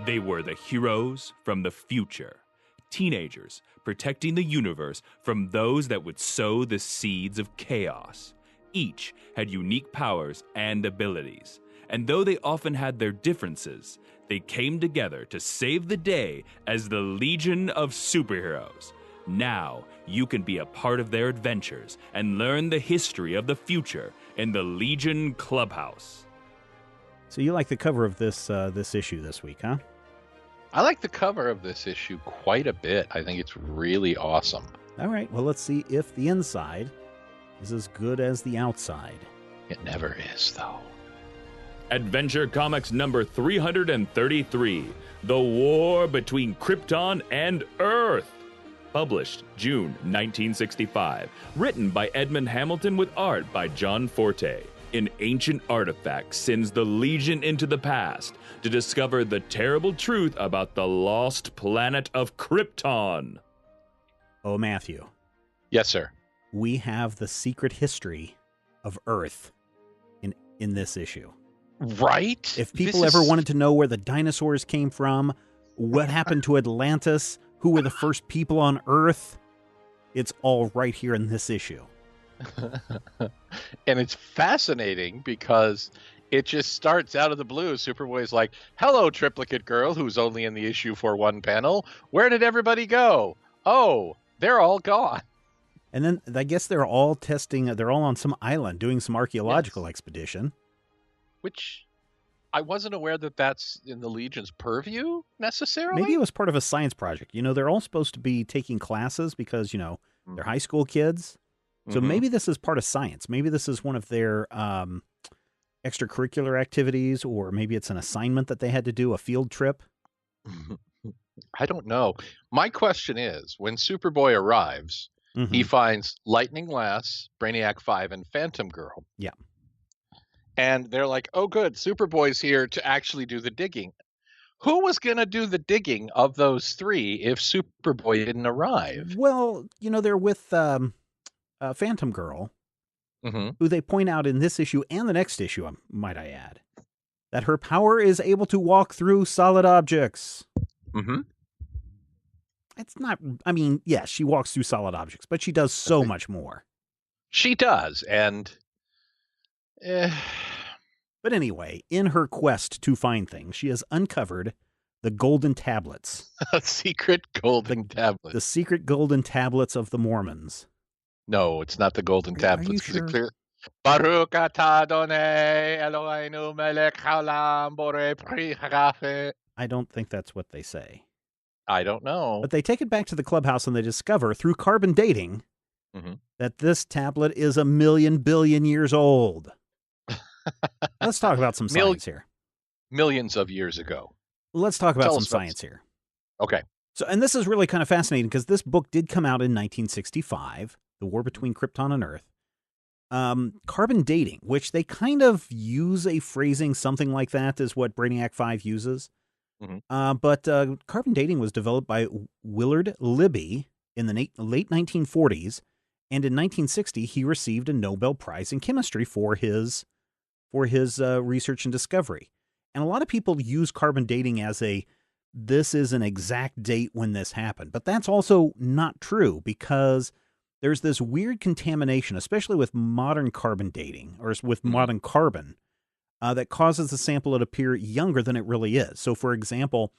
They were the heroes from the future, teenagers protecting the universe from those that would sow the seeds of chaos. Each had unique powers and abilities, and though they often had their differences, they came together to save the day as the Legion of Superheroes. Now you can be a part of their adventures and learn the history of the future in the Legion Clubhouse. So you like the cover of this issue this week, huh? I like the cover of this issue quite a bit. I think it's really awesome. All right, well, let's see if the inside is as good as the outside. It never is, though. Adventure Comics number 333, The War Between Krypton and Earth. Published June 1965. Written by Edmund Hamilton with art by John Forte. An ancient artifact sends the Legion into the past to discover the terrible truth about the lost planet of Krypton. Oh, Matthew. Yes, sir. We have the secret history of Earth in this issue. Right? If people ever wanted to know where the dinosaurs came from, what happened to Atlantis, who were the first people on Earth, it's all right here in this issue. And it's fascinating because it just starts out of the blue. Superboy's like, hello, triplicate girl, who's only in the issue for one panel. Where did everybody go? Oh, they're all gone. And then I guess they're all on some island doing some archaeological expedition. Which I wasn't aware that that's in the Legion's purview necessarily. Maybe it was part of a science project. You know, they're all supposed to be taking classes because, you know, they're high school kids. So maybe this is part of science. Maybe this is one of their extracurricular activities, or maybe it's an assignment that they had to do, a field trip. I don't know. My question is, when Superboy arrives, he finds Lightning Lass, Brainiac 5, and Phantom Girl. Yeah. And they're like, oh, good, Superboy's here to actually do the digging. Who was going to do the digging of those three if Superboy didn't arrive? Well, you know, they're with Phantom Girl, who they point out in this issue and the next issue, might I add, that her power is able to walk through solid objects. It's not, I mean, yes, she walks through solid objects, but she does so much more. She does, and... But anyway, in her quest to find things, she has uncovered the golden tablets. Secret golden tablets. The secret golden tablets of the Mormons. No, it's not the golden tablets. Are you sure? Clear? Baruch atah Adonai Eloheinu melech haolam borei pri hagafe. I don't think that's what they say. I don't know. But they take it back to the clubhouse and they discover, through carbon dating, that this tablet is 1,000,000 billion years old. Let's talk about some science here. Millions of years ago. Let's talk about some science here. Okay. So, and this is really kind of fascinating because this book did come out in 1965, The War Between Krypton and Earth. Carbon dating, which they kind of use a phrasing, something like that is what Brainiac 5 uses. But carbon dating was developed by Willard Libby in the late 1940s. And in 1960, he received a Nobel Prize in Chemistry for his research and discovery. And a lot of people use carbon dating as this is an exact date when this happened. But that's also not true because there's this weird contamination, especially with modern carbon dating or with modern carbon, that causes the sample to appear younger than it really is. So, for example,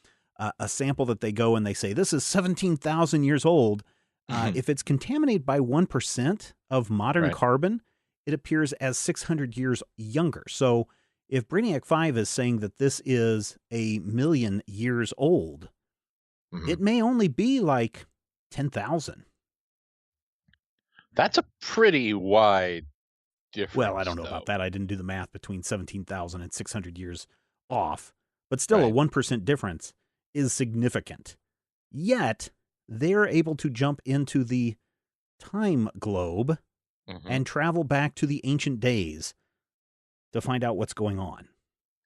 a sample that they go and they say, this is 17,000 years old. If it's contaminated by 1% of modern carbon, it appears as 600 years younger. So if Brainiac 5 is saying that this is 1,000,000 years old, it may only be like 10,000. That's a pretty wide difference. Well, I don't know about that. I didn't do the math between 17,000 and 600 years off. But still, a 1% difference is significant. Yet, they're able to jump into the time globe and travel back to the ancient days to find out what's going on.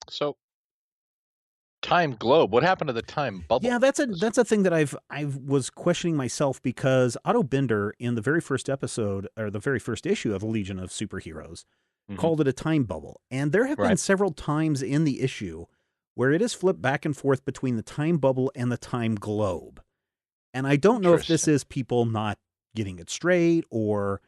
So, time globe, what happened to the time bubble? Yeah, that's a thing that I was questioning myself because Otto Bender in the very first episode or the very first issue of the Legion of Superheroes called it a time bubble. And there have been several times in the issue where it is flipped back and forth between the time bubble and the time globe. And I don't know if this is people not getting it straight, or,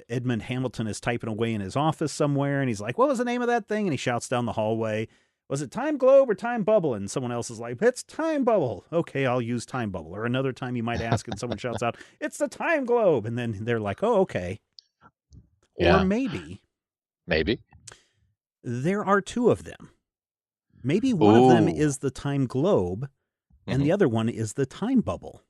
Edmund Hamilton is typing away in his office somewhere and he's like, what was the name of that thing? And he shouts down the hallway, was it time globe or time bubble? And someone else is like, it's time bubble. Okay, I'll use time bubble. Or another time you might ask and someone shouts out, it's the time globe. And then they're like, oh, okay. Yeah. Or maybe there are two of them. Maybe one of them is the time globe and the other one is the time bubble.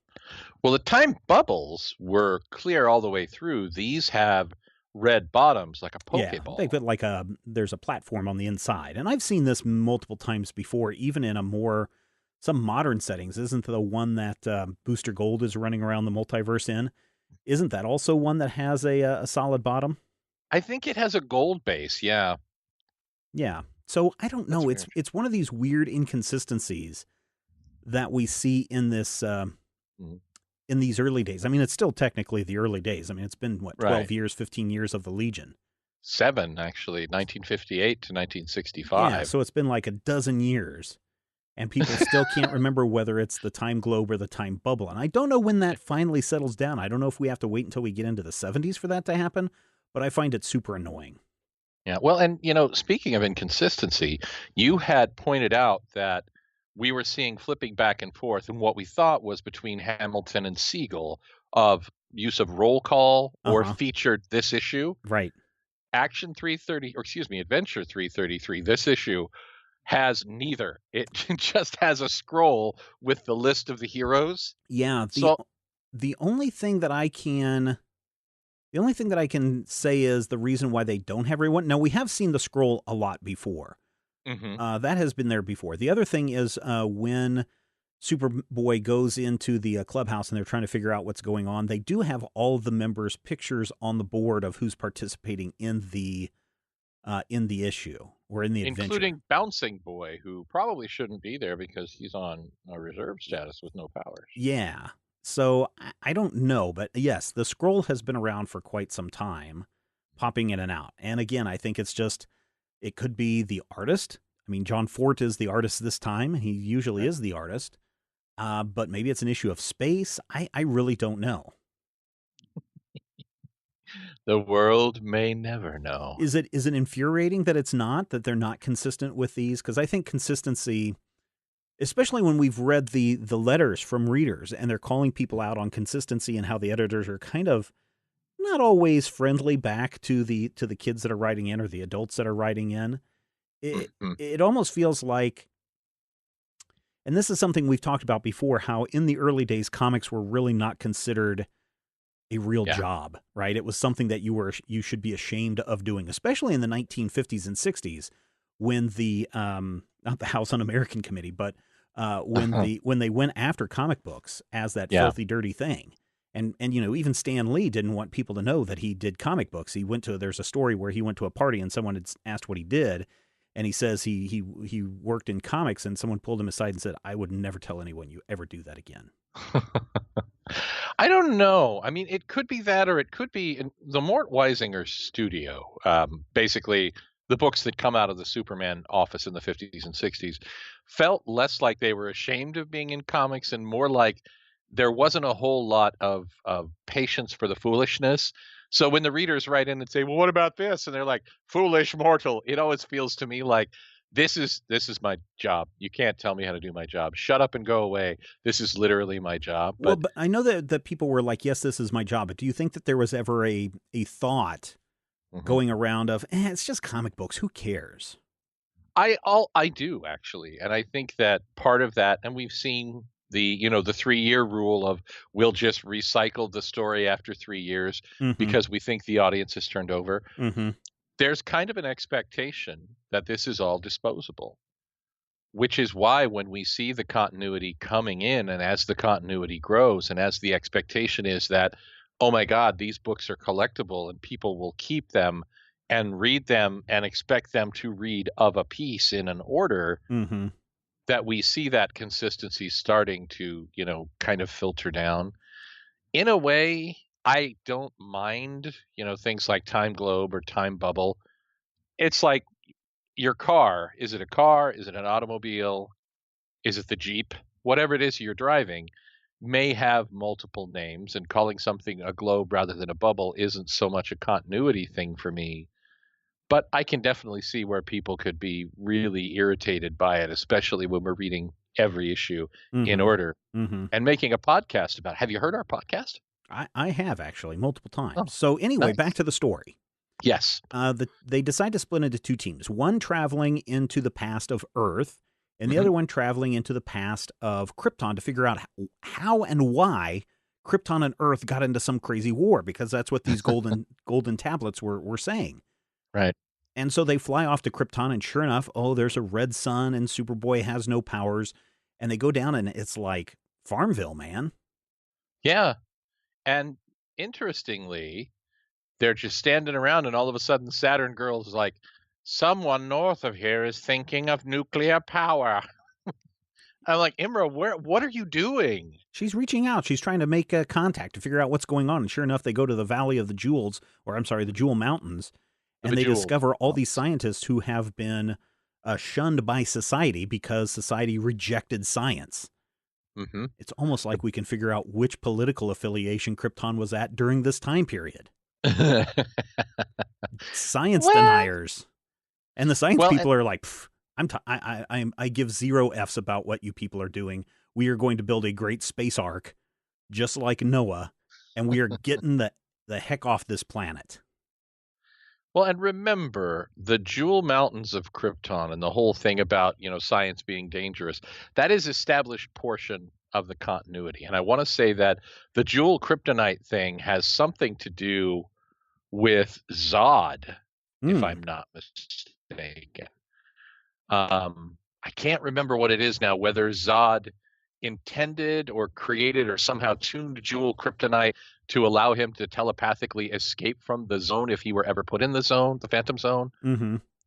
Well, the time bubbles were clear all the way through. These have red bottoms like a Pokeball. They've got there's a platform on the inside. And I've seen this multiple times before, even in some modern settings. Isn't the one that Booster Gold is running around the multiverse in? Isn't that also one that has a solid bottom? I think it has a gold base, yeah. Yeah. So I don't know. It's one of these weird inconsistencies that we see in this in these early days. I mean, it's still technically the early days. I mean, it's been 12 years, 15 years of the Legion. 7, actually, 1958 to 1965. Yeah, so it's been like a dozen years, and people still can't remember whether it's the time globe or the time bubble. And I don't know when that finally settles down. I don't know if we have to wait until we get into the 70s for that to happen, but I find it super annoying. Yeah, well, and, speaking of inconsistency, you had pointed out that we were seeing flipping back and forth and what we thought was between Hamilton and Siegel of use of roll call or featured this issue. Right. Adventure 333, this issue has neither. It just has a scroll with the list of the heroes. Yeah. The only thing that I can say is the reason why they don't have everyone. Now, we have seen the scroll a lot before. That has been there before. The other thing is when Superboy goes into the clubhouse and they're trying to figure out what's going on, they do have all of the members' pictures on the board of who's participating in the issue or in the adventure. Including Bouncing Boy, who probably shouldn't be there because he's on a reserve status with no powers. Yeah. So I don't know, but yes, the scroll has been around for quite some time, popping in and out. And again, I think it could be the artist. I mean, John Fort is the artist this time. He usually is the artist. But maybe it's an issue of space. I really don't know. The world may never know. Is it infuriating that they're not consistent with these? Because I think consistency, especially when we've read the letters from readers and they're calling people out on consistency and how the editors are kind of not always friendly back to the kids that are writing in or the adults that are writing in. It almost feels like, and this is something we've talked about before, how in the early days comics were really not considered a real job, right? It was something that you should be ashamed of doing, especially in the 1950s and 60s when the not the House Un-American Committee, but when they went after comic books as that filthy, dirty thing. And even Stan Lee didn't want people to know that he did comic books. There's a story where he went to a party and someone had asked what he did, and he says he worked in comics, and someone pulled him aside and said, I would never tell anyone you ever do that again. I don't know. I mean, it could be that, or it could be the Mort Weisinger studio. Basically, the books that come out of the Superman office in the 50s and 60s felt less like they were ashamed of being in comics and more like there wasn't a whole lot of patience for the foolishness. So when the readers write in and say, well, what about this? And they're like, foolish mortal. It always feels to me like this is my job. You can't tell me how to do my job. Shut up and go away. This is literally my job. But I know that people were like, yes, this is my job. But do you think that there was ever a thought going around of, it's just comic books. Who cares? I do, actually. And I think that part of that, and we've seen the 3-year rule of we'll just recycle the story after 3 years because we think the audience has turned over. There's kind of an expectation that this is all disposable, which is why when we see the continuity coming in and as the continuity grows and as the expectation is that, oh my God, these books are collectible and people will keep them and read them and expect them to read of a piece in an order, that we see that consistency starting to, kind of filter down. In a way, I don't mind, things like Time Globe or Time Bubble. It's like your car, is it a car? Is it an automobile? Is it the Jeep? Whatever it is you're driving may have multiple names, and calling something a globe rather than a bubble isn't so much a continuity thing for me. But I can definitely see where people could be really irritated by it, especially when we're reading every issue in order and making a podcast about it. Have you heard our podcast? I have actually multiple times. Oh, So anyway, nice. back to the story. Yes. They decide to split into two teams, one traveling into the past of Earth and the other one traveling into the past of Krypton to figure out how and why Krypton and Earth got into some crazy war, because that's what these golden tablets were saying. Right. And so they fly off to Krypton, and sure enough, there's a red sun, and Superboy has no powers. And they go down, and it's like Farmville, man. Yeah. And interestingly, they're just standing around, and all of a sudden Saturn Girl is like, someone north of here is thinking of nuclear power. I'm like, Imra, what are you doing? She's reaching out. She's trying to make contact to figure out what's going on. And sure enough, they go to the Valley of the Jewels, the Jewel Mountains, and they discover all these scientists who have been shunned by society because society rejected science. It's almost like we can figure out which political affiliation Krypton was at during this time period. Science deniers. And the science people are like, I give 0 Fs about what you people are doing. We are going to build a great space ark, just like Noah, and we are getting the heck off this planet. Well, and remember, the Jewel Mountains of Krypton and the whole thing about, science being dangerous, that is established portion of the continuity. And I want to say that the Jewel Kryptonite thing has something to do with Zod, if I'm not mistaken. I can't remember what it is now, whether Zod intended or created or somehow tuned Jewel Kryptonite to allow him to telepathically escape from the zone if he were ever put in the zone, the Phantom Zone,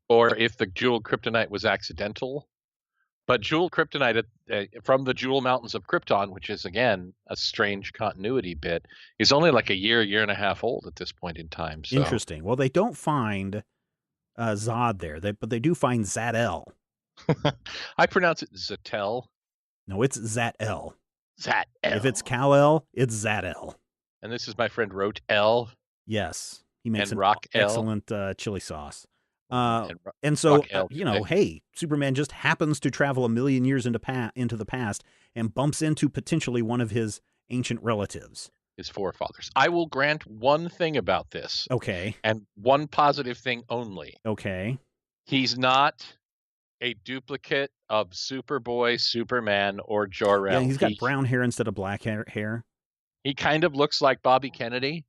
or if the Jewel Kryptonite was accidental. But Jewel Kryptonite from the Jewel Mountains of Krypton, which is, again, a strange continuity bit, is only like a year and a half old at this point in time. So. Interesting. Well, they don't find Zod there, but they do find Zat-El. I pronounce it Zatel. No, it's Zat-El. Zat-El. If it's Kal-El, it's Zat-El. And this is my friend Rot-El. Yes. He makes an Rock-El. Excellent chili sauce. And so, hey, Superman just happens to travel 1 million years into the past and bumps into potentially one of his ancient relatives. His forefathers. I will grant one thing about this. Okay. And one positive thing only. Okay. He's not a duplicate of Superboy, Superman, or Jor-El. Yeah, he's got brown hair instead of black hair. He kind of looks like Bobby Kennedy.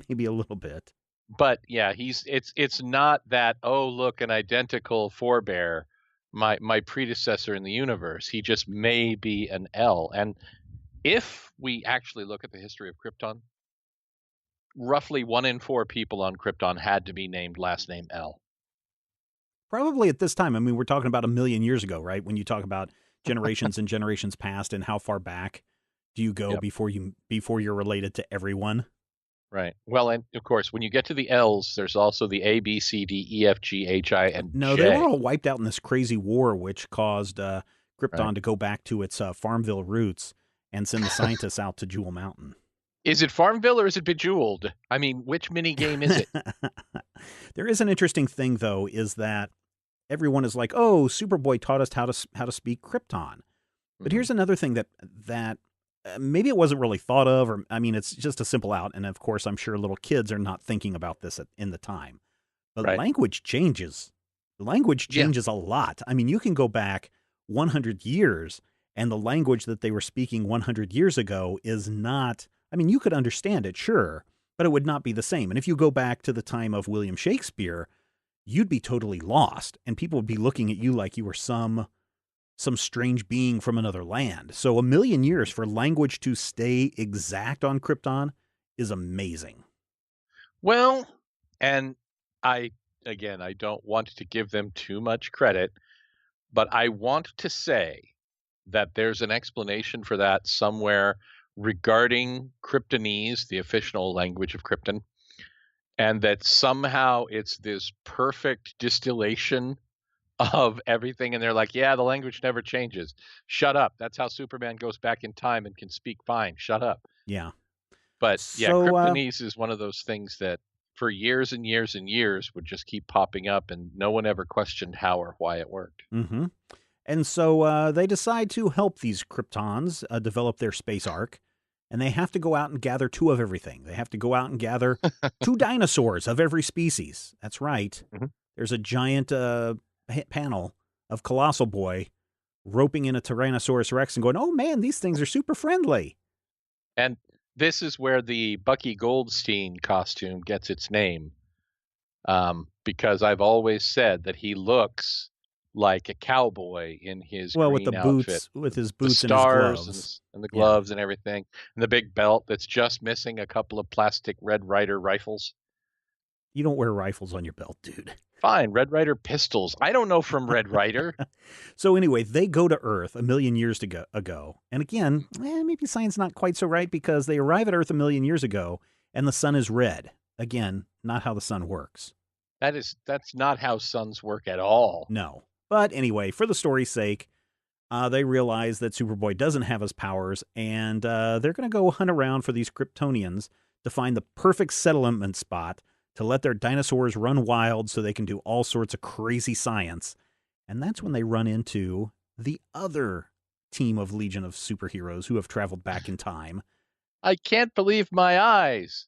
Maybe a little bit. But yeah, it's not that, oh, look, an identical forebear, my predecessor in the universe. He just may be an L. And if we actually look at the history of Krypton, roughly 1 in 4 people on Krypton had to be named last name L. Probably at this time. I mean, we're talking about 1 million years ago, right? When you talk about generations and generations past, and how far back do you go before you're related to everyone? Right. Well, and of course, when you get to the L's, there's also the A, B, C, D, E, F, G, H, I, and No, J. they were all wiped out in this crazy war, which caused Krypton to go back to its Farmville roots and send the scientists out to Jewel Mountain. Is it Farmville or is it Bejeweled? I mean, which mini game is it? There is an interesting thing, though, is that everyone is like, "Oh, Superboy taught us how to speak Krypton." But here's another thing that maybe it wasn't really thought of, or I mean, it's just a simple out. And of course, I'm sure little kids are not thinking about this in the time. But language changes. Language changes a lot. I mean, you can go back 100 years, and the language that they were speaking 100 years ago is not. I mean, you could understand it, sure, but it would not be the same. And if you go back to the time of William Shakespeare, you'd be totally lost, and people would be looking at you like you were some strange being from another land. So 1 million years for language to stay exact on Krypton is amazing. Well, and I don't want to give them too much credit, but I want to say that there's an explanation for that somewhere regarding Kryptonese, the official language of Krypton, and that somehow it's this perfect distillation of everything, and they're like, yeah, the language never changes. Shut up. That's how Superman goes back in time and can speak fine. Shut up. Yeah. But yeah, So, Kryptonese is one of those things that for years and years and years would just keep popping up, and no one ever questioned how or why it worked. mm-hmm. And so they decide to help these Kryptons develop their space arc, and they have to go out and gather 2 of everything. They have to go out and gather 2 dinosaurs of every species. That's right. Mm-hmm. There's a giant panel of Colossal Boy roping in a Tyrannosaurus Rex and going, oh man, these things are super friendly. And this is where the Bucky Goldstein costume gets its name, because I've always said that he looks like a cowboy in his green with the outfit. boots, with his boots the and his stars gloves. and the gloves and everything, and the big belt that's just missing a couple of plastic Red Ryder rifles. You don't wear rifles on your belt, dude. Fine, Red Ryder pistols. I don't know from Red Ryder. So anyway, they go to Earth 1 million years ago. And again, maybe science not quite so right, because they arrive at Earth 1 million years ago and the sun is red. Again, not how the sun works. That's not how suns work at all. No. But anyway, for the story's sake, they realize that Superboy doesn't have his powers, and they're going to go hunt around for these Kryptonians to find the perfect settlement spot to let their dinosaurs run wild so they can do all sorts of crazy science. And that's when they run into the other team of Legion of superheroes who have traveled back in time. I can't believe my eyes.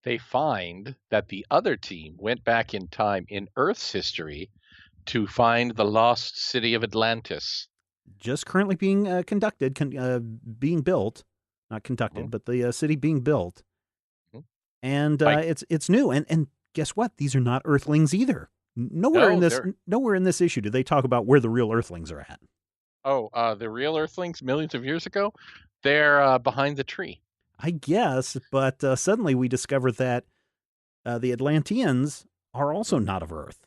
They find that the other team went back in time in Earth's history to find the lost city of Atlantis. Just currently being being built. Not conducted, but the city being built. And it's new. And guess what? These are not Earthlings either. Nowhere in this issue do they talk about where the real Earthlings are at. Oh, the real Earthlings millions of years ago? They're behind the tree. I guess, but suddenly we discover that the Atlanteans are also not of Earth.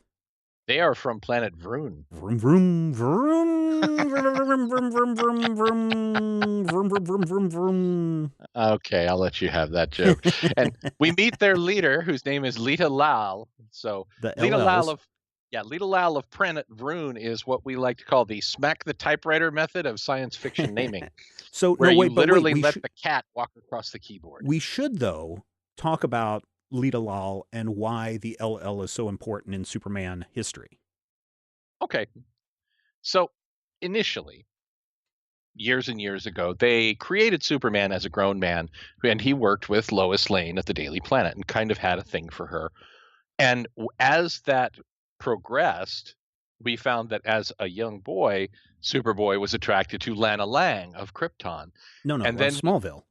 They are from planet Vroom. Vroom, vroom, vroom, vroom, vroom, vroom, vroom, vroom, vroom, vroom, vroom, vroom. Okay, I'll let you have that joke. And we meet their leader, whose name is Lita Lal. So Lita Lal of planet Vroom is what we like to call the smack the typewriter method of science fiction naming. So where you literally let the cat walk across the keyboard. We should, though, talk about Lita Lal and why the LL is so important in Superman history. Okay. So initially, years and years ago, they created Superman as a grown man, and he worked with Lois Lane at the Daily Planet and kind of had a thing for her. And as that progressed, we found that as a young boy, Superboy was attracted to Lana Lang of Krypton. Smallville.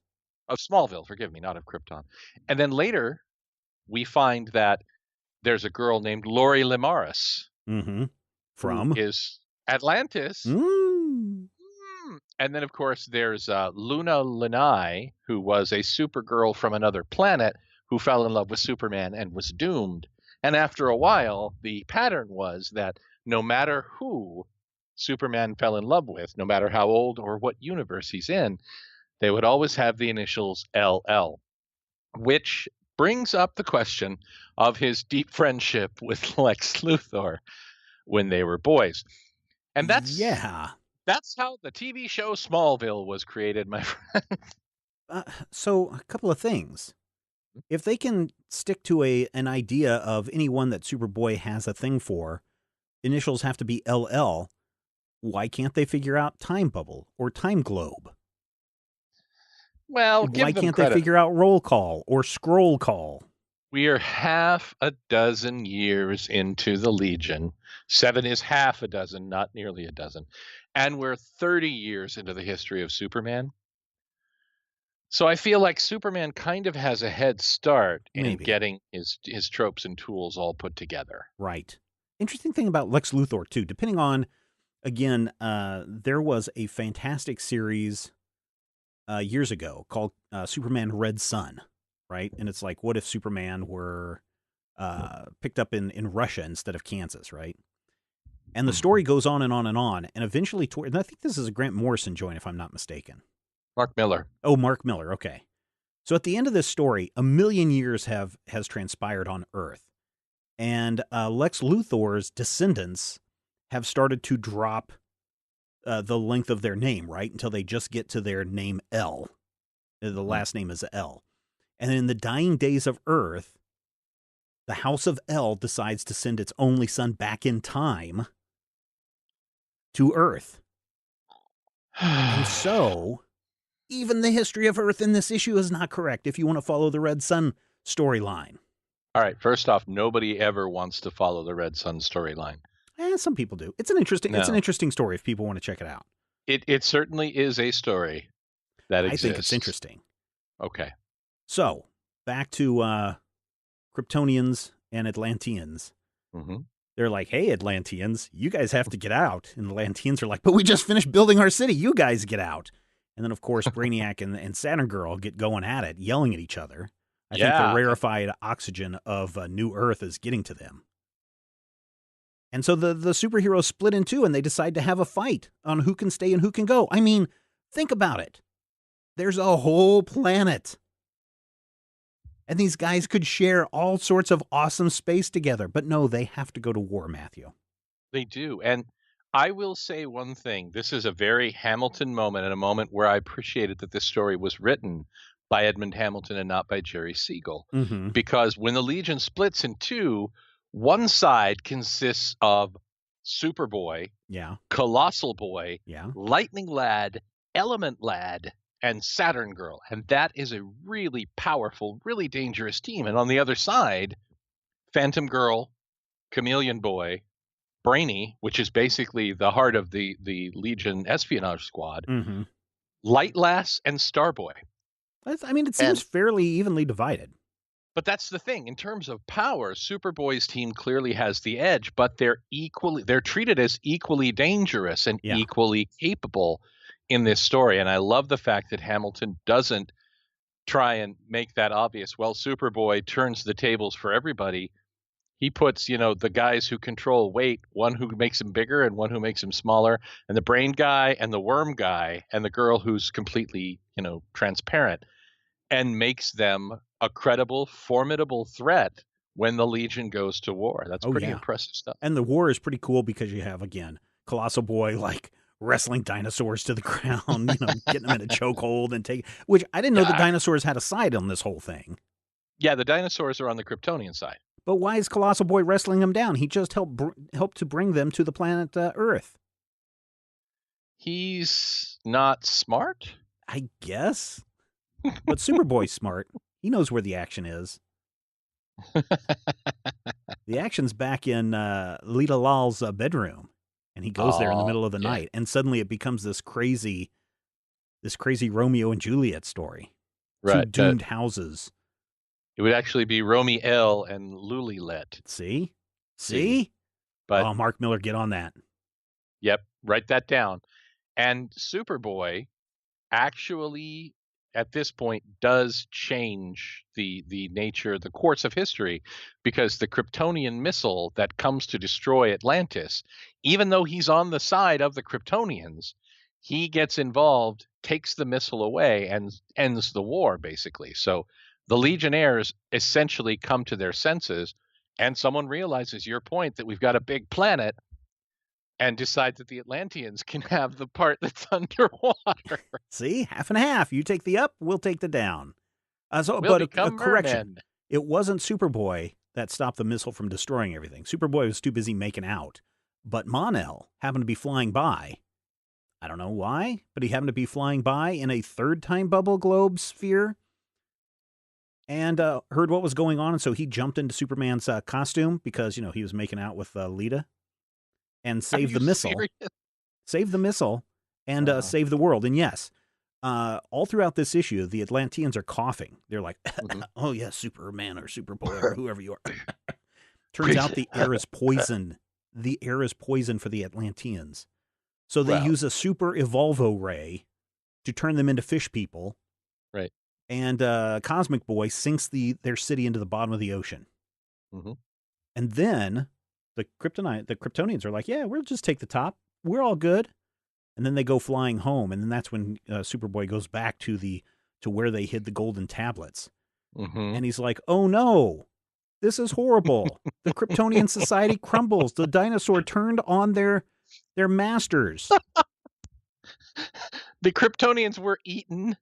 Of Smallville, forgive me, not of Krypton. And then later, we find that there's a girl named Lori Lemaris. Mm-hmm. From? Who is Atlantis. Mm. And then, of course, there's Luna Lanai, who was a Supergirl from another planet who fell in love with Superman and was doomed. And after a while, the pattern was that no matter who Superman fell in love with, no matter how old or what universe he's in, they would always have the initials LL, which brings up the question of his deep friendship with Lex Luthor when they were boys. And that's how the TV show Smallville was created, my friend. So a couple of things. If they can stick to an idea of anyone that Superboy has a thing for, initials have to be LL, why can't they figure out Time Bubble or Time Globe? Well, why can't they figure out Roll Call or Scroll Call? We are half a dozen years into the Legion. 7 is half a dozen, not nearly a dozen. And we're 30 years into the history of Superman. So I feel like Superman kind of has a head start in getting his tropes and tools all put together. Right. Interesting thing about Lex Luthor, too. Depending on, again, there was a fantastic series years ago called Superman Red Sun, right? And it's like, what if Superman were picked up in Russia instead of Kansas, right? And the story goes on and on and on. And eventually, and I think this is a Grant Morrison joint, if I'm not mistaken. Mark Miller. Oh, Mark Miller. Okay. So at the end of this story, 1 million years has transpired on Earth. And Lex Luthor's descendants have started to drop the length of their name, right? Until they just get to their name L. The last name is L. And in the dying days of Earth, the House of L decides to send its only son back in time to Earth. And so, even the history of Earth in this issue is not correct if you want to follow the Red Sun storyline. All right, first off, nobody ever wants to follow the Red Sun storyline. Some people do. It's an interesting story if people want to check it out. It certainly is a story that exists. I think it's interesting. Okay. So, back to Kryptonians and Atlanteans. Mm-hmm. They're like, hey, Atlanteans, you guys have to get out. And the Atlanteans are like, but we just finished building our city. You guys get out. And then, of course, Brainiac and Saturn Girl get going at it, yelling at each other. I think the rarefied oxygen of New Earth is getting to them. And so the superheroes split in two, and they decide to have a fight on who can stay and who can go. I mean, think about it. There's a whole planet. And these guys could share all sorts of awesome space together. But no, they have to go to war, Matthew. They do. And I will say one thing. This is a very Hamilton moment, and a moment where I appreciated that this story was written by Edmund Hamilton and not by Jerry Siegel. Mm-hmm. Because when the Legion splits in two, one side consists of Superboy, Colossal Boy, Lightning Lad, Element Lad, and Saturn Girl. And that is a really powerful, really dangerous team. And on the other side, Phantom Girl, Chameleon Boy, Brainy, which is basically the heart of the Legion espionage squad, Light Lass, and Starboy. It seems fairly evenly divided. But that's the thing. In terms of power, Superboy's team clearly has the edge, but they're treated as equally dangerous and equally capable in this story. And I love the fact that Hamilton doesn't try and make that obvious. Well, Superboy turns the tables for everybody. He puts, the guys who control weight, one who makes him bigger and one who makes him smaller, and the brain guy and the worm guy and the girl who's completely, transparent, and makes them a credible, formidable threat when the Legion goes to war. That's pretty impressive stuff. And the war is pretty cool because you have, again, Colossal Boy, wrestling dinosaurs to the ground, getting them in a chokehold which I didn't know the dinosaurs had a side on this whole thing. Yeah, the dinosaurs are on the Kryptonian side. But why is Colossal Boy wrestling them down? He just helped to bring them to the planet Earth. He's not smart? I guess. But Superboy's smart. He knows where the action is. The action's back in Lita Lal's bedroom. And he goes there in the middle of the night. And suddenly it becomes this crazy Romeo and Juliet story. Right. Two doomed houses. It would actually be Romy L and Lulilet. See? But Mark Miller, get on that. Yep, write that down. And Superboy actually, at this point, does change the nature, the course of history, because the Kryptonian missile that comes to destroy Atlantis, even though he's on the side of the Kryptonians, he gets involved, takes the missile away, and ends the war, basically. So the Legionnaires essentially come to their senses, and someone realizes your point that we've got a big planet, and decide that the Atlanteans can have the part that's underwater. See, half and half. You take the up, we'll take the down. We'll become a correction. mermen. It wasn't Superboy that stopped the missile from destroying everything. Superboy was too busy making out. But Mon-El happened to be flying by. I don't know why, but he happened to be flying by in a third-time bubble globe sphere and heard what was going on. And so he jumped into Superman's costume because, he was making out with Lita. And save the missile. Serious? Save the missile and save the world. And yes, all throughout this issue, the Atlanteans are coughing. They're like, oh, yeah, Superman or Superboy or whoever you are. Turns out the air is poison. The air is poison for the Atlanteans. So they use a super Evolvo ray to turn them into fish people. Right. And Cosmic Boy sinks their city into the bottom of the ocean. Mm-hmm. And then the Kryptonians are like, yeah, we'll just take the top. We're all good. And then they go flying home. And then that's when Superboy goes back to where they hid the golden tablets. Mm-hmm. And he's like, oh no, this is horrible. The Kryptonian society crumbles. The dinosaur turned on their masters. The Kryptonians were eaten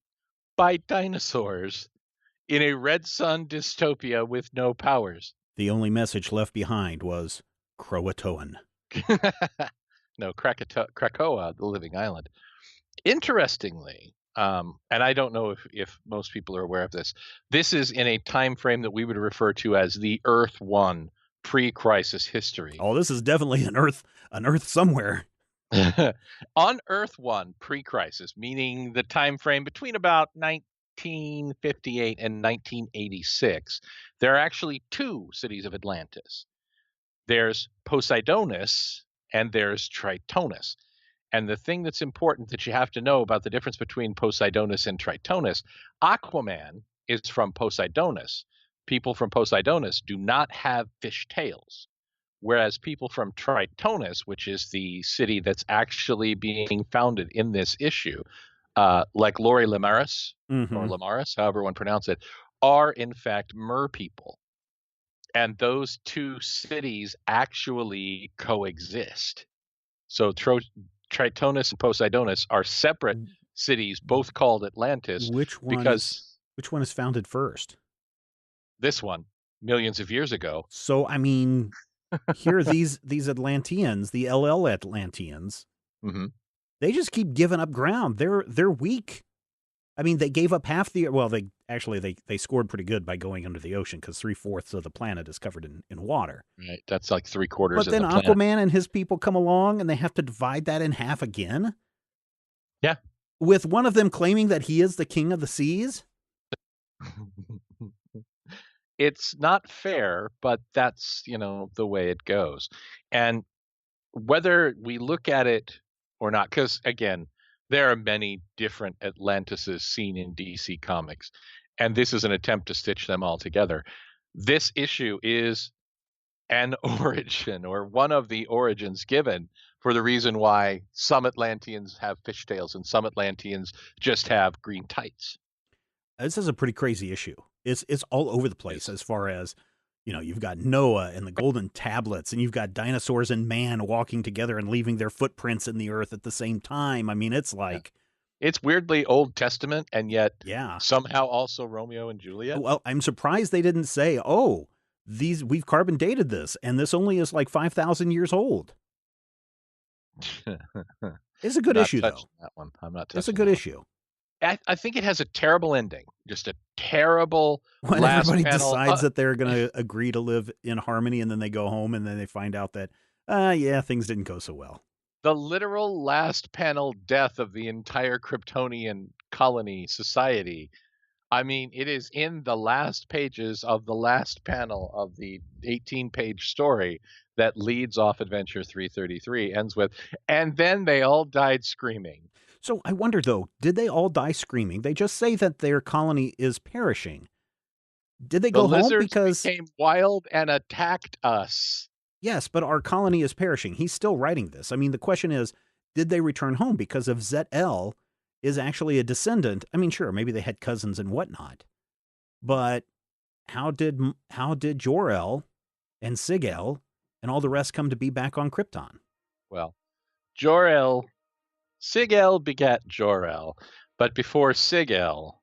by dinosaurs in a red sun dystopia with no powers. The only message left behind was Croatoan. No, Krakoa, the living island. Interestingly, and I don't know if most people are aware of this, this is in a time frame that we would refer to as the Earth 1 pre-crisis history. Oh, this is definitely an Earth somewhere. On Earth 1 pre-crisis, meaning the time frame between about 1958 and 1986, there are actually two cities of Atlantis. There's Poseidonus and there's Tritonus. And the thing that's important that you have to know about the difference between Poseidonus and Tritonus, Aquaman is from Poseidonus. People from Poseidonus do not have fish tails, whereas people from Tritonus, which is the city that's actually being founded in this issue, like Lori Lemaris, or Lemaris, however one pronounce it, are in fact mer people. And those two cities actually coexist. So Tritonus and Poseidonus are separate cities, both called Atlantis. Which one is founded first? This one, millions of years ago. So, I mean, here these Atlanteans, the LL Atlanteans, they just keep giving up ground. They're weak. I mean, they gave up half the. Well, they scored pretty good by going under the ocean because 3/4 of the planet is covered in water. Right, that's like 3/4. But then Aquaman and his people come along and they have to divide that in half again. Yeah, with one of them claiming that he is the king of the seas. It's not fair, but that's the way it goes. And whether we look at it or not, because again, there are many different Atlantises seen in DC Comics, and this is an attempt to stitch them all together. This issue is an origin, or one of the origins given for the reason why some Atlanteans have fishtails and some Atlanteans just have green tights. This is a pretty crazy issue. It's all over the place as far as, you've got Noah and the golden tablets, and you've got dinosaurs and man walking together and leaving their footprints in the earth at the same time. I mean, it's like... It's weirdly Old Testament, and yet somehow also Romeo and Juliet. Well, I'm surprised they didn't say, we've carbon dated this, and this only is like 5,000 years old. It's a good issue, though. That one. I'm not touching It's a good issue. I think it has a terrible ending. Just a terrible when last everybody panel. decides that they're going to agree to live in harmony, and then they go home, and then they find out that, things didn't go so well. The literal last panel death of the entire Kryptonian colony society. I mean, it is in the last pages of the last panel of the 18-page story that leads off Adventure 333, ends with, and then they all died screaming. So I wonder, though, did they all die screaming? They just say that their colony is perishing. Did they go home because they became wild and attacked us? Yes, but our colony is perishing. He's still writing this. I mean, the question is, did they return home? Because if Zet-El is actually a descendant, I mean, sure, maybe they had cousins and whatnot. But how did Jor-El and Sig-El and all the rest come to be back on Krypton? Well, Sig-El begat Jor-El, but before Sig-El,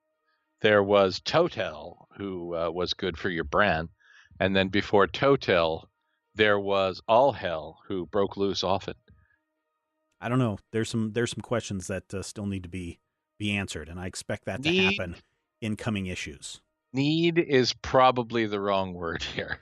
there was Totel, who was good for your Bran, and then before Totel, there was All-Hell, who broke loose often. I don't know. There's some questions that still need to be answered, and I expect that to happen in coming issues. Need is probably the wrong word here.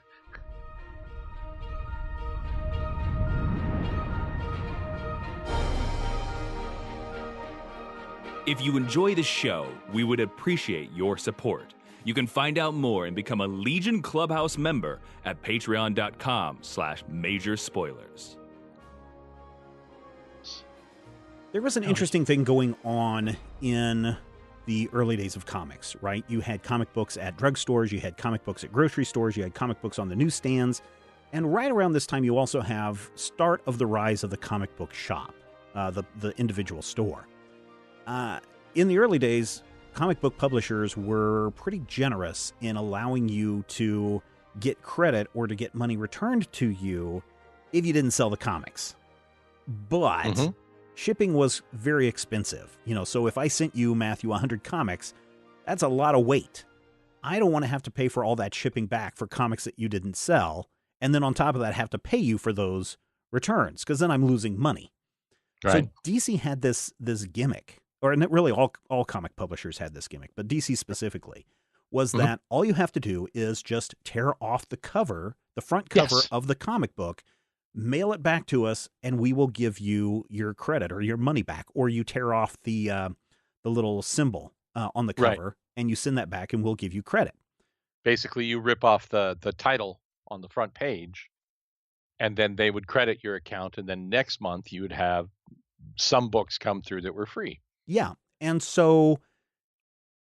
If you enjoy the show, we would appreciate your support. You can find out more and become a Legion Clubhouse member at patreon.com/majorspoilers. There was an interesting thing going on in the early days of comics, right? You had comic books at drugstores, you had comic books at grocery stores, you had comic books on the newsstands, and right around this time you also have start of the rise of the comic book shop, the individual store. In the early days, comic book publishers were pretty generous in allowing you to get credit or to get money returned to you if you didn't sell the comics. But shipping was very expensive. So if I sent you, Matthew, 100 comics, that's a lot of weight. I don't want to have to pay for all that shipping back for comics that you didn't sell, and then on top of that have to pay you for those returns, because then I'm losing money. Right. So DC had this gimmick, or really all comic publishers had this gimmick, but DC specifically, was that all you have to do is just tear off the cover, the front cover of the comic book, mail it back to us, and we will give you your credit or your money back, or you tear off the little symbol on the cover, and you send that back, and we'll give you credit. Basically, you rip off the title on the front page, and then they would credit your account, and then next month you would have some books come through that were free. Yeah. And so,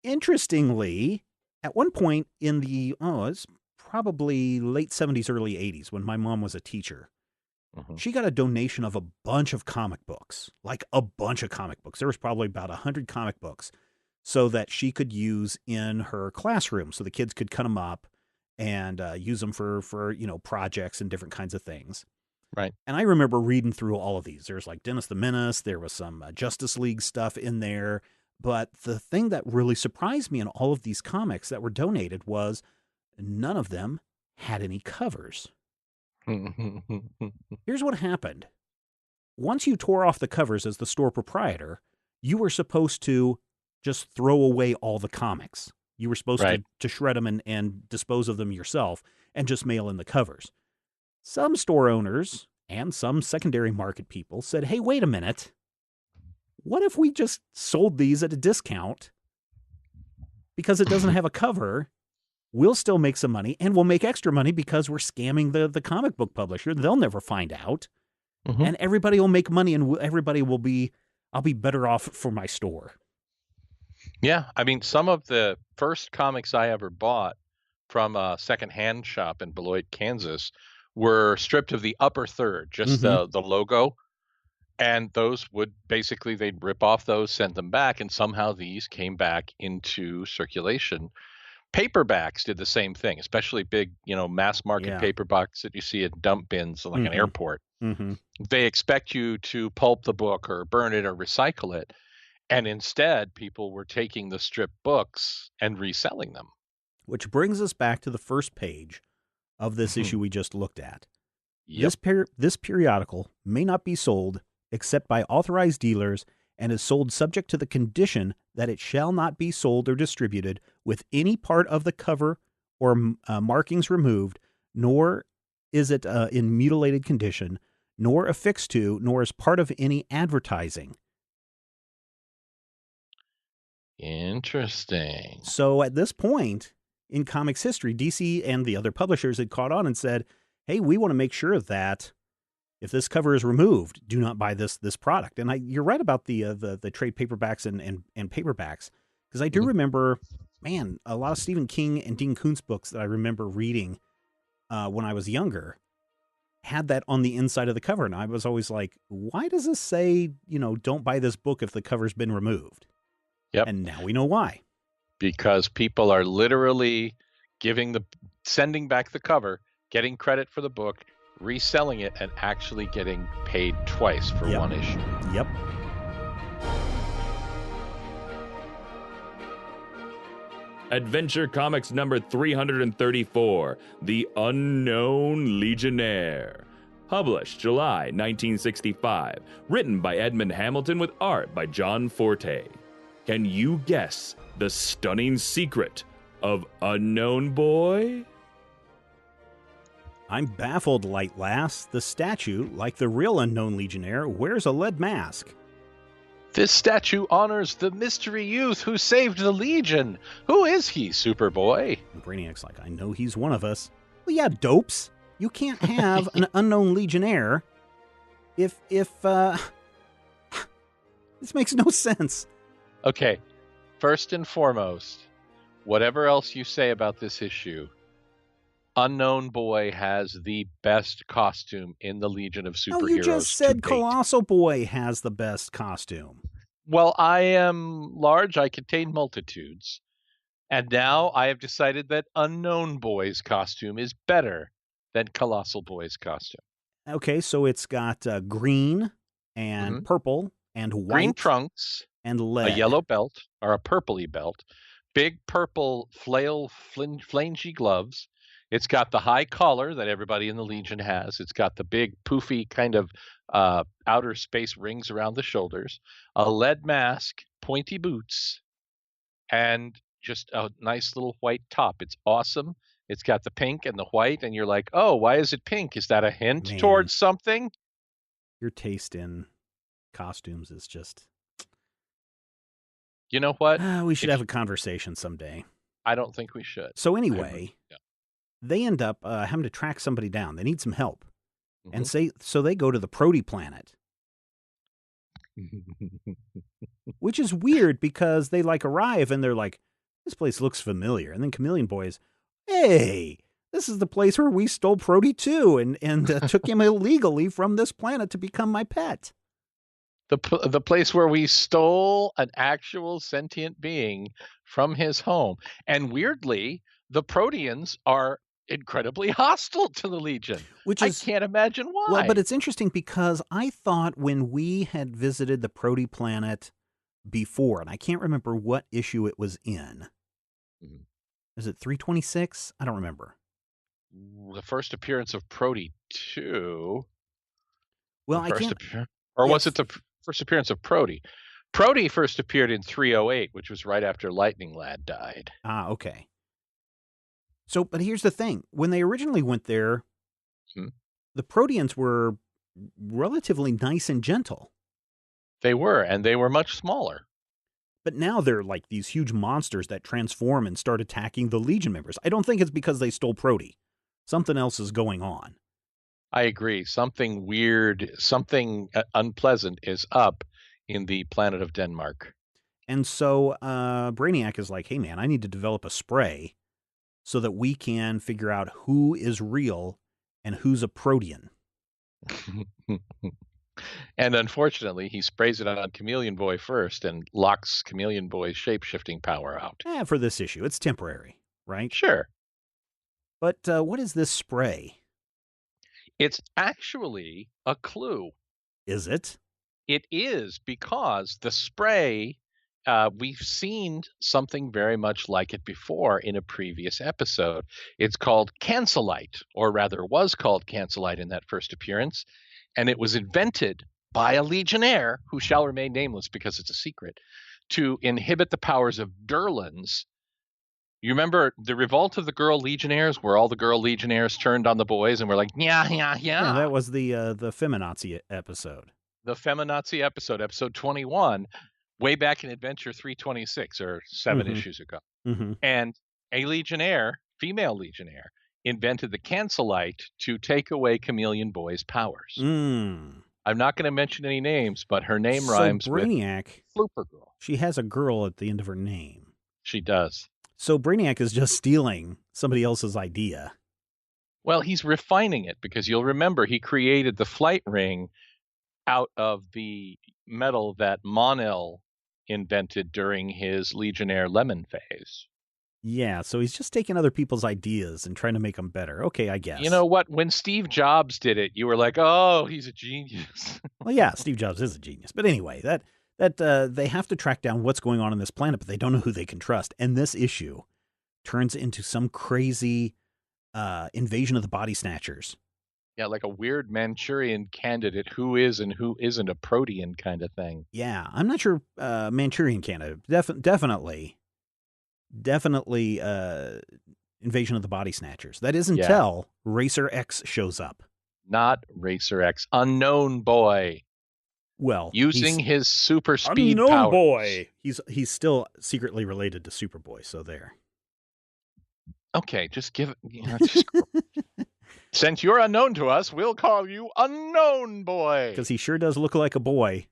interestingly, at one point in it's probably late 70s, early 80s, when my mom was a teacher, she got a donation of a bunch of comic books, like a bunch of comic books. There was probably about 100 comic books, so that she could use in her classroom, so the kids could cut them up and use them for projects and different kinds of things. Right. And I remember reading through all of these. There's like Dennis the Menace. There was some Justice League stuff in there. But the thing that really surprised me in all of these comics that were donated was none of them had any covers. Here's what happened. Once you tore off the covers as the store proprietor, you were supposed to just throw away all the comics. You were supposed to shred them and dispose of them yourself and just mail in the covers. Some store owners and some secondary market people said, hey, wait a minute. What if we just sold these at a discount? Because it doesn't have a cover, we'll still make some money, and we'll make extra money because we're scamming the comic book publisher. They'll never find out. And everybody will make money, and I'll be better off for my store. Yeah, I mean, some of the first comics I ever bought from a secondhand shop in Beloit, Kansas, were stripped of the upper third, just the logo. And those would basically, they'd rip off those, send them back, and somehow these came back into circulation. Paperbacks did the same thing, especially big, mass market paperbacks that you see at dump bins like an airport. They expect you to pulp the book or burn it or recycle it. And instead, people were taking the stripped books and reselling them. Which brings us back to the first page of this issue we just looked at. Yep. This periodical may not be sold except by authorized dealers and is sold subject to the condition that it shall not be sold or distributed with any part of the cover or markings removed, nor is it in mutilated condition, nor affixed to, nor is part of any advertising. Interesting. So at this point in comics history, DC and the other publishers had caught on and said, hey, we want to make sure that if this cover is removed, do not buy this product. And you're right about the trade paperbacks and paperbacks, because I do remember, man, a lot of Stephen King and Dean Koontz books that I remember reading when I was younger had that on the inside of the cover. And I was always like, why does this say, don't buy this book if the cover's been removed? Yep. And now we know why. Because people are literally sending back the cover, getting credit for the book, reselling it, and actually getting paid twice for one issue. Yep. Adventure Comics number 334, The Unknown Legionnaire. Published July 1965. Written by Edmund Hamilton with art by John Forte. Can you guess the stunning secret of Unknown Boy? I'm baffled, Light Lass. The statue, like the real Unknown Legionnaire, wears a lead mask. This statue honors the mystery youth who saved the Legion. Who is he, Superboy? And Brainiac's like, I know he's one of us. Well, yeah, dopes. You can't have an Unknown Legionnaire if this makes no sense. Okay, first and foremost, whatever else you say about this issue, Unknown Boy has the best costume in the Legion of Superheroes. Oh, you just said Colossal Boy has the best costume. Well, I am large. I contain multitudes. And now I have decided that Unknown Boy's costume is better than Colossal Boy's costume. Okay, so it's got green and Mhm. purple and Green white trunks, and a lead. yellow belt, or a purpley belt, big purple flangy gloves. It's got the high collar that everybody in the Legion has. It's got the big poofy kind of outer space rings around the shoulders, a lead mask, pointy boots, and just a nice little white top. It's awesome. It's got the pink and the white, and you're like, oh, why is it pink? Is that a hint Man. towards something? Your taste in costumes is just... You know what? we should have a conversation someday. I don't think we should. So anyway, they end up having to track somebody down. They need some help. And so they go to the Prody planet. Which is weird because they arrive and they're like, this place looks familiar. And then Chameleon Boy is, hey, this is the place where we stole Prody too and took him illegally from this planet to become my pet. The place where we stole an actual sentient being from his home. And weirdly, the Proteans are incredibly hostile to the Legion. I can't imagine why. Well, but it's interesting because I thought when we had visited the Prody planet before, and I can't remember what issue it was in. Is it 326? I don't remember. The first appearance of Prody 2. Well, I can't... was it the first appearance of Prody? Prody first appeared in 308, which was right after Lightning Lad died. Ah, okay. So, but here's the thing. When they originally went there, the Proteans were relatively nice and gentle. They were, and they were much smaller. But now they're like these huge monsters that transform and start attacking the Legion members. I don't think it's because they stole Prody. Something else is going on. I agree. Something weird, something unpleasant is up in the planet of Denmark. And so Brainiac is like, hey, man, I need to develop a spray so that we can figure out who is real and who's a Protean. And unfortunately, he sprays it on Chameleon Boy first and locks Chameleon Boy's shape-shifting power out. For this issue. It's temporary, right? Sure. But what is this spray? It's actually a clue. Is it? It is, because the spray, we've seen something very much like it before in a previous episode. It's called Cancelite, or rather was called Cancelite in that first appearance. And it was invented by a Legionnaire, who shall remain nameless because it's a secret, to inhibit the powers of Durlans. You remember the revolt of the girl Legionnaires, where all the girl Legionnaires turned on the boys and were like, yeah. Yeah, that was the feminazi episode. The feminazi episode, episode 21, way back in Adventure 326, or 7 issues ago. And a Legionnaire, female Legionnaire, invented the Cancelite to take away Chameleon Boy's powers. I'm not going to mention any names, but her name rhymes Brainiac, with Flooper Girl. She has a girl at the end of her name. She does. So Brainiac is just stealing somebody else's idea. Well, he's refining it, because you'll remember he created the flight ring out of the metal that Mon-El invented during his Legionnaire Lemon phase. Yeah, so he's just taking other people's ideas and trying to make them better. Okay, I guess. You know what? When Steve Jobs did it, you were like, oh, he's a genius. Well, yeah, Steve Jobs is a genius. But anyway, that they have to track down what's going on this planet, but they don't know who they can trust. And this issue turns into some crazy invasion of the body snatchers. Yeah, like a weird Manchurian candidate who is and who isn't a Protean kind of thing. Yeah, I'm not sure Manchurian candidate. Definitely invasion of the body snatchers. That is until Racer X shows up. Not Racer X. Unknown Boy. Well, using his super speed Unknown powers. Boy. He's still secretly related to Superboy, so there. Okay, just give it. Since you're unknown to us, we'll call you Unknown Boy. Because he sure does look like a boy.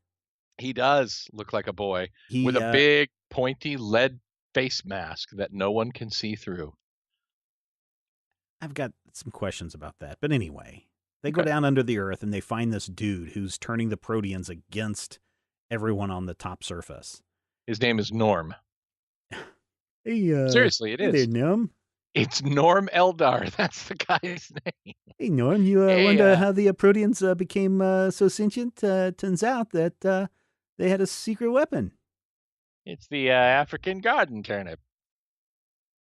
He does look like a boy with a big, pointy lead face mask that no one can see through. I've got some questions about that. But anyway, they go down under the earth and they find this dude who's turning the Proteans against everyone on the top surface. His name is Norm. Hey, Seriously, it hey there, is. Norm. It's Norm Eldar. That's the guy's name. Hey, Norm, you Hey, wonder how the Proteans became so sentient? Turns out that they had a secret weapon. It's the African garden turnip.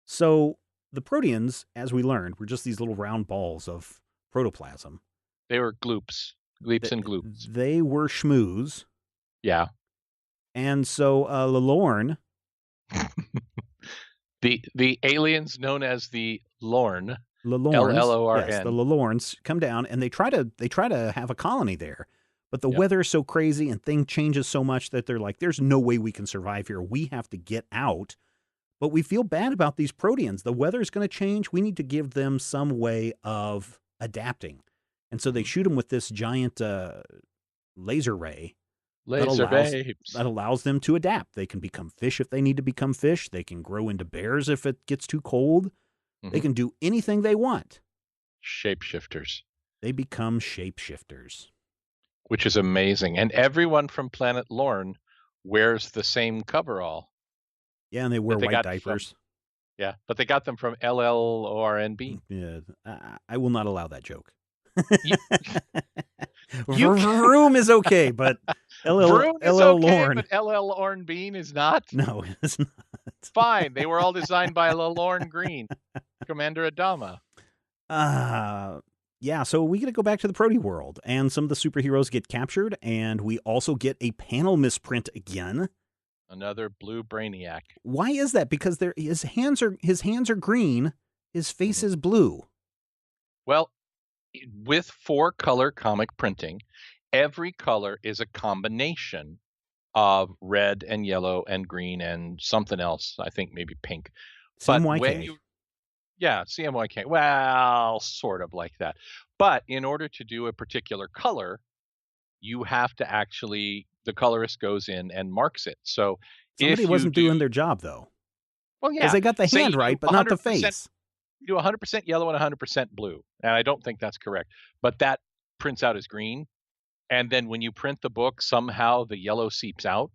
So the Proteans, as we learned, were just these little round balls of protoplasm. They were gloops and gloops. They were schmooze. Yeah. And so Lorne, the aliens known as the Lorn, Lorns, L-L-O-R-N. yes, the Lorns come down and they try to have a colony there. But the Yep. weather is so crazy and thing changes so much that they're like, there's no way we can survive here. We have to get out. But we feel bad about these Proteans. The weather is going to change. We need to give them some way of adapting. And so they shoot them with this giant laser ray Laser babes. that allows them to adapt. They can become fish if they need to become fish. They can grow into bears if it gets too cold. They can do anything they want. Shapeshifters. They become shapeshifters. Which is amazing. And everyone from Planet Lorn wears the same coverall. Yeah, and they wear white diapers. Yeah, but they got them from LLORNB. Yeah, I will not allow that joke. You Vroom is okay, but Vroom is LL okay, Lorne. but LL Lorne Bean is not? No, it's not. Fine. They were all designed by Lorne Green, Commander Adama. Yeah, so we get to go back to the Prote world, and some of the superheroes get captured, and we also get a panel misprint again. Another blue Brainiac. Why is that? Because his hands are green, his face is blue. Well, with 4-color comic printing, every color is a combination of red and yellow and green and something else. I think maybe pink. CMYK. Yeah, CMYK. Well, sort of like that. But in order to do a particular color, you have to actually, the colorist goes in and marks it. So somebody wasn't doing their job, though. Well, yeah. Because they got the hand right, but not the face. You do 100% yellow and 100% blue. And I don't think that's correct. But that prints out as green. And then when you print the book, somehow the yellow seeps out,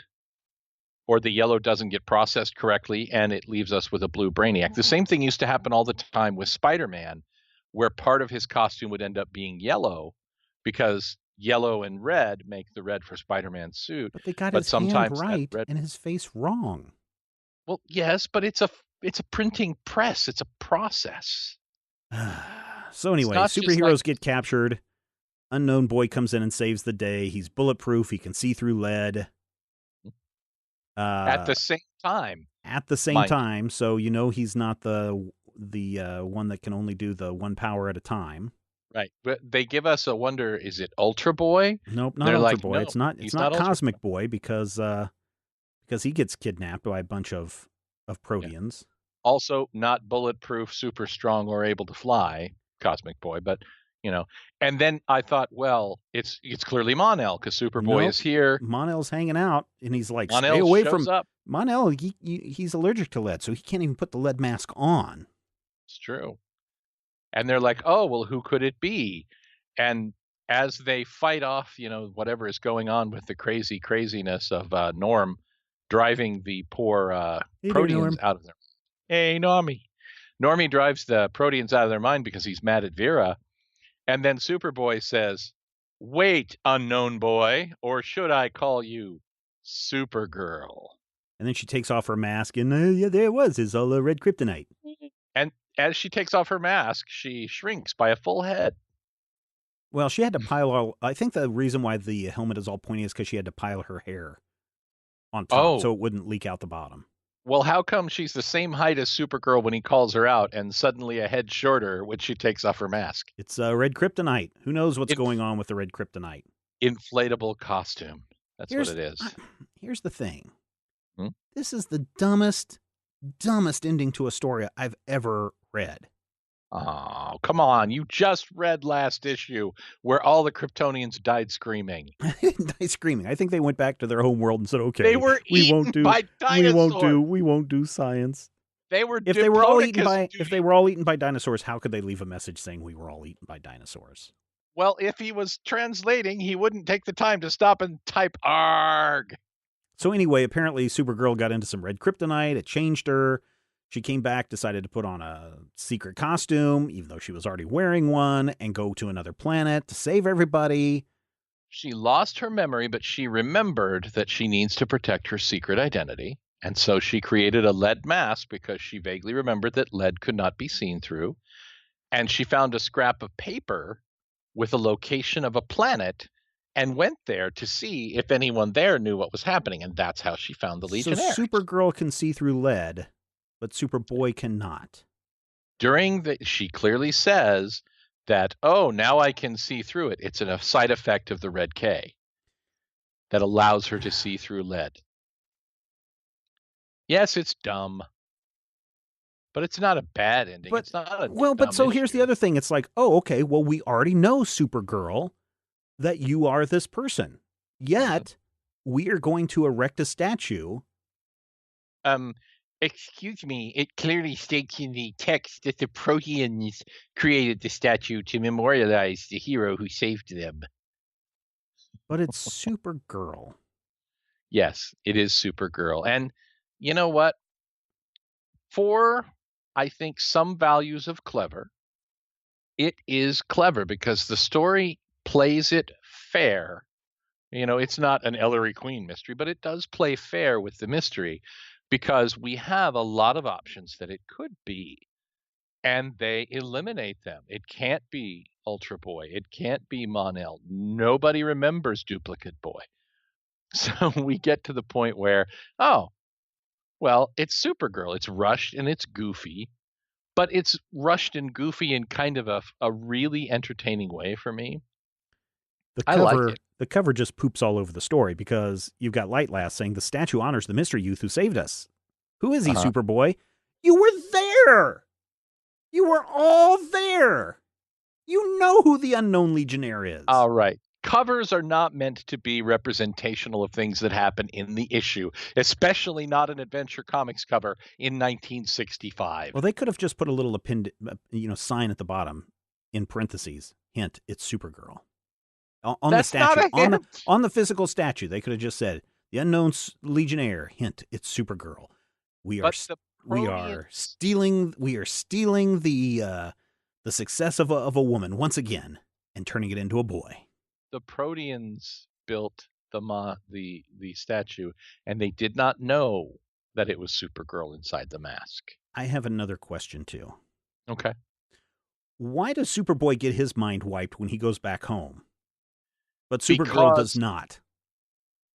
or the yellow doesn't get processed correctly, and it leaves us with a blue Brainiac. The same thing used to happen all the time with Spider-Man, where part of his costume would end up being yellow, because yellow and red make the red for Spider-Man's suit. But they got his hand right and his face wrong. Well, yes, but it's a printing press. It's a process. So anyway, superheroes get captured. Unknown Boy comes in and saves the day. He's bulletproof. He can see through lead. At the same time. At the same time, so you know he's not the one that can only do the one power at a time. Right, but they give us a wonder: is it Ultra Boy? Nope, not Ultra Boy. No, it's not. It's not Cosmic Boy because he gets kidnapped by a bunch of Proteans. Yeah. Also, not bulletproof, super strong, or able to fly, Cosmic Boy. But you know, and then I thought, well, it's clearly Mon-El because Superboy is here. Mon-El's hanging out, and he's like, stay away from up. Mon-El. He's allergic to lead, so he can't even put the lead mask on. It's true. And they're like, oh, well, who could it be? And as they fight off, whatever is going on with the craziness of Norm driving the poor Proteans out of their mind. Hey, Normie. Normie drives the Proteans out of their mind because he's mad at Vera. And then Superboy says, wait, Unknown Boy, or should I call you Supergirl? And then she takes off her mask, and yeah, there it was. It's all red kryptonite. And as she takes off her mask, she shrinks by a full head. Well, she had to pile I think the reason why the helmet is all pointy is because she had to pile her hair on top so it wouldn't leak out the bottom. Well, how come she's the same height as Supergirl when he calls her out and suddenly a head shorter when she takes off her mask? It's red kryptonite. Who knows what's going on with the red kryptonite? Inflatable costume. That's what it is. Here's the thing. This is the dumbest ending to a story I've ever read. Oh, come on. You just read last issue where all the Kryptonians died screaming. They didn't die screaming. I think they went back to their home world and said, okay, they were eaten by dinosaurs. We won't do science. If they were all eaten by dinosaurs, how could they leave a message saying we were all eaten by dinosaurs? Well, if he was translating, he wouldn't take the time to stop and type ARG. So anyway, apparently Supergirl got into some red kryptonite. It changed her. She came back, decided to put on a secret costume, even though she was already wearing one, and go to another planet to save everybody. She lost her memory, but she remembered that she needs to protect her secret identity. And so she created a lead mask because she vaguely remembered that lead could not be seen through. And she found a scrap of paper with a location of a planet and went there to see if anyone there knew what was happening. And that's how she found the Legionnaire. So Supergirl can see through lead, but Superboy cannot. She clearly says that, oh, now I can see through it. It's a side effect of the red K that allows her to see through lead. Yes, it's dumb. But it's not a bad ending. But, it's not a but so here's the other thing. It's like, oh, okay, well, we already know, Supergirl, that you are this person. Yet, we are going to erect a statue. Excuse me, it clearly states in the text that the Proteans created the statue to memorialize the hero who saved them. But it's Supergirl. Yes, it is Supergirl. And you know what? For, I think, some values of clever, it is clever because the story plays it fair. It's not an Ellery Queen mystery, but it does play fair with the mystery because we have a lot of options that it could be, and they eliminate them. It can't be Ultra Boy. It can't be Mon-El. Nobody remembers Duplicate Boy. So we get to the point where, oh, well, it's Supergirl. It's rushed and it's goofy, but it's rushed and goofy in kind of a really entertaining way for me. I like it. The cover just poops all over the story because you've got Lightlass saying the statue honors the mystery youth who saved us. Who is he, Superboy? You were there! You were all there! You know who the Unknown Legionnaire is. All right. Covers are not meant to be representational of things that happen in the issue, especially not an Adventure Comics cover in 1965. Well, they could have just put a little sign at the bottom in parentheses. Hint, it's Supergirl. On That's the statue, not a hint. on the physical statue, they could have just said, the Unknown Legionnaire, hint, it's Supergirl. We are stealing the success of a woman once again and turning it into a boy. The Proteans built the statue, and they did not know that it was Supergirl inside the mask. I have another question too. Okay. Why does Superboy get his mind wiped when he goes back home? But Supergirl does not.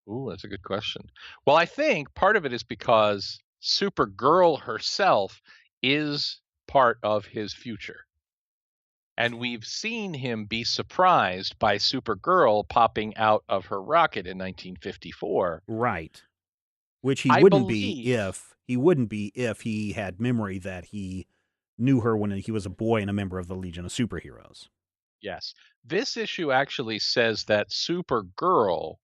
Ooh, that's a good question. Well, I think part of it is because Supergirl herself is part of his future. And we've seen him be surprised by Supergirl popping out of her rocket in 1954. Right. Which he wouldn't be if he had memory that he knew her when he was a boy and a member of the Legion of Superheroes. Yes. This issue actually says that Supergirl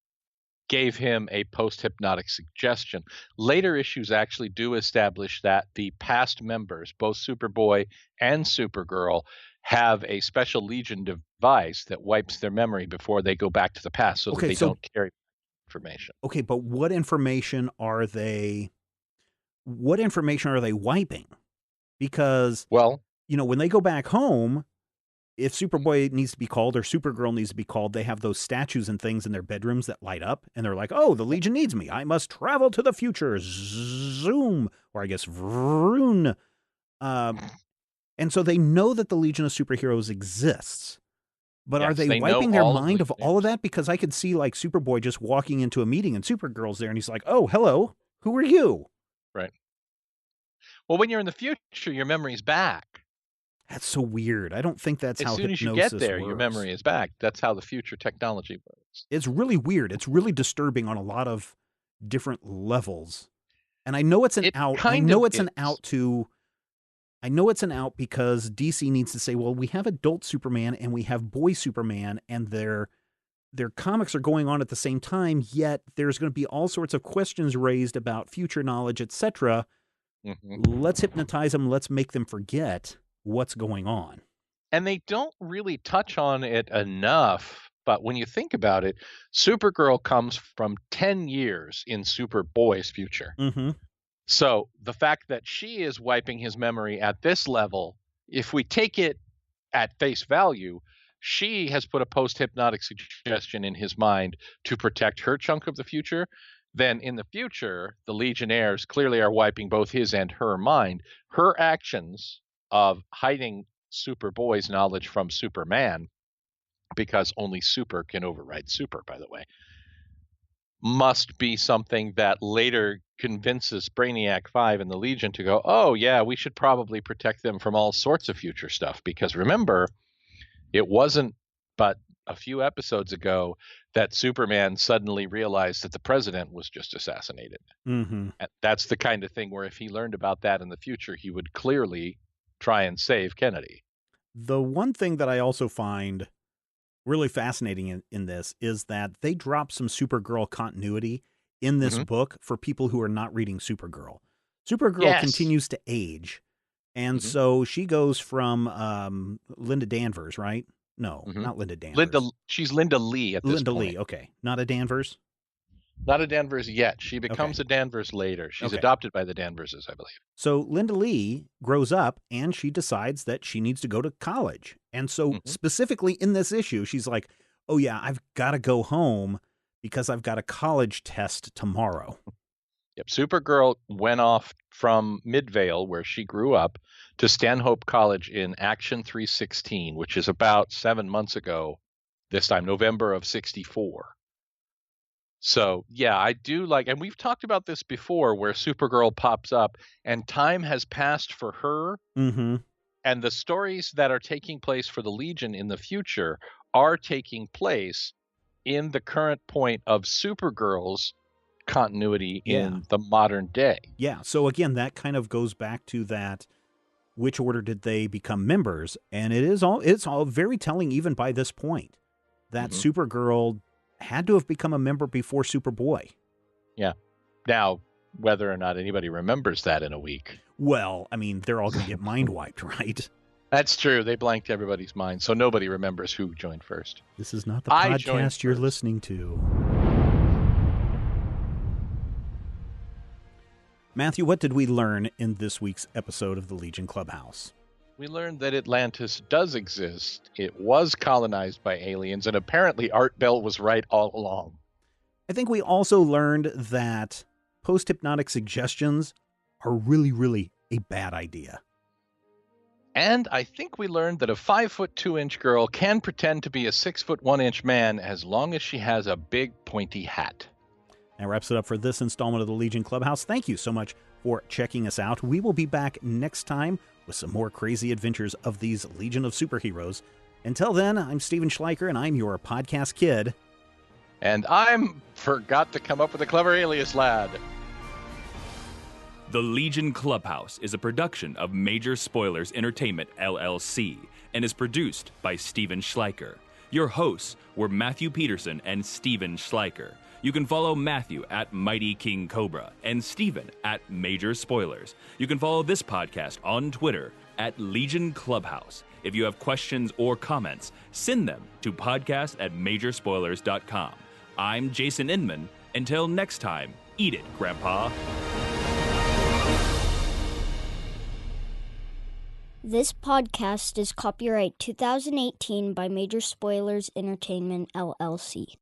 gave him a post-hypnotic suggestion. Later issues actually do establish that the past members, both Superboy and Supergirl, have a special Legion device that wipes their memory before they go back to the past so that they don't carry information. Okay, but what information are they wiping? Because, when they go back home, if Superboy needs to be called or Supergirl needs to be called, they have those statues and things in their bedrooms that light up, and they're like, oh, the Legion needs me. I must travel to the future. Zoom. Or I guess vroon. And so they know that the Legion of Superheroes exists. But are they wiping their mind of all of that? Because I could see like Superboy just walking into a meeting and Supergirl's there and he's like, oh, hello, who are you? Right. Well, when you're in the future, your memory's back. That's so weird. I don't think that's how hypnosis works. As soon as you get there, your memory is back. That's how the future technology works. It's really weird. It's really disturbing on a lot of different levels. And I know it's an out. I know it's an out because DC needs to say, well, we have adult Superman and we have boy Superman, and their comics are going on at the same time, yet there's going to be all sorts of questions raised about future knowledge, etc. Mm-hmm. Let's hypnotize them. Let's make them forget what's going on. And they don't really touch on it enough, but when you think about it, Supergirl comes from 10 years in Superboy's future. Mm-hmm. So the fact that she is wiping his memory at this level, if we take it at face value, she has put a post-hypnotic suggestion in his mind to protect her chunk of the future. Then in the future, the Legionnaires clearly are wiping both his and her mind. Her actions of hiding Superboy's knowledge from Superman, because only Super can override Super, by the way, must be something that later convinces Brainiac 5 and the Legion to go, oh, yeah, we should probably protect them from all sorts of future stuff. Because remember, it wasn't but a few episodes ago that Superman suddenly realized that the president was just assassinated. Mm-hmm. And that's the kind of thing where if he learned about that in the future, he would clearly try and save Kennedy. The one thing that I also find really fascinating in this is that they drop some Supergirl continuity in this book for people who are not reading Supergirl. Supergirl continues to age, and so she goes from Linda Danvers, right? No, not Linda Danvers. She's Linda Lee at this point. Linda Lee, okay. Not a Danvers? Not a Danvers yet. She becomes a Danvers later. She's adopted by the Danverses, I believe. So Linda Lee grows up and she decides that she needs to go to college. And so specifically in this issue, she's like, oh yeah, I've got to go home because I've got a college test tomorrow. Yep. Supergirl went off from Midvale, where she grew up, to Stanhope College in Action 316, which is about 7 months ago, this time, November of 64. So, yeah, I do like, and we've talked about this before, where Supergirl pops up and time has passed for her. And the stories that are taking place for the Legion in the future are taking place in the current point of Supergirl's continuity in the modern day. Yeah. So again, that kind of goes back to that, which order did they become members? And it's all very telling even by this point that Supergirl had to have become a member before Superboy. Yeah. Now, whether or not anybody remembers that in a week. Well, I mean, they're all going to get mind wiped, right? That's true. They blanked everybody's mind, so nobody remembers who joined first. This is not the podcast you're listening to. Matthew, what did we learn in this week's episode of the Legion Clubhouse? We learned that Atlantis does exist. It was colonized by aliens, and apparently Art Bell was right all along. I think we also learned that post-hypnotic suggestions are really, really a bad idea. And I think we learned that a 5'2" girl can pretend to be a 6'1" man as long as she has a big pointy hat. That wraps it up for this installment of the Legion Clubhouse. Thank you so much for checking us out. We will be back next time with some more crazy adventures of these Legion of Superheroes. Until then, I'm Steven Schleicher, and I'm your podcast kid. And I'm forgot to come up with a clever alias lad. The Legion Clubhouse is a production of Major Spoilers Entertainment, LLC, and is produced by Steven Schleicher. Your hosts were Matthew Peterson and Steven Schleicher. You can follow Matthew at Mighty King Cobra and Steven at Major Spoilers. You can follow this podcast on Twitter at Legion Clubhouse. If you have questions or comments, send them to podcast@majorspoilers.com. I'm Jason Inman. Until next time, eat it, Grandpa. This podcast is copyright 2018 by Major Spoilers Entertainment, LLC.